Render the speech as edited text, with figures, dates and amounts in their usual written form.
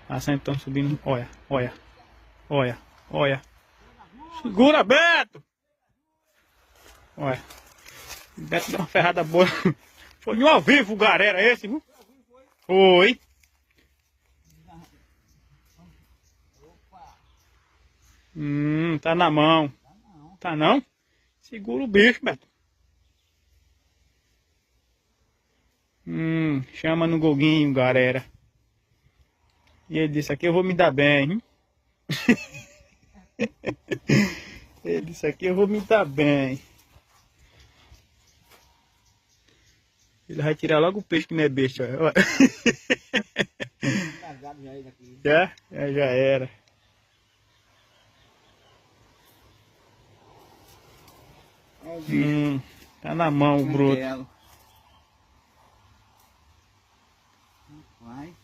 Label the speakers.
Speaker 1: As santas estão subindo. Olha, olha, olha, olha. Segura, Beto! Olha. Beto deu uma ferrada boa. Foi no ao vivo o galera esse, viu? Foi. Tá na mão. Tá não? Segura o bicho, Beto. Chama no Goguinho, galera. E ele disse, aqui eu vou me dar bem, hein? Ele disse, aqui eu vou me dar bem. Ele vai tirar logo o peixe que não é besta. Olha. Já era. Tá na mão o broto.
Speaker 2: Vai.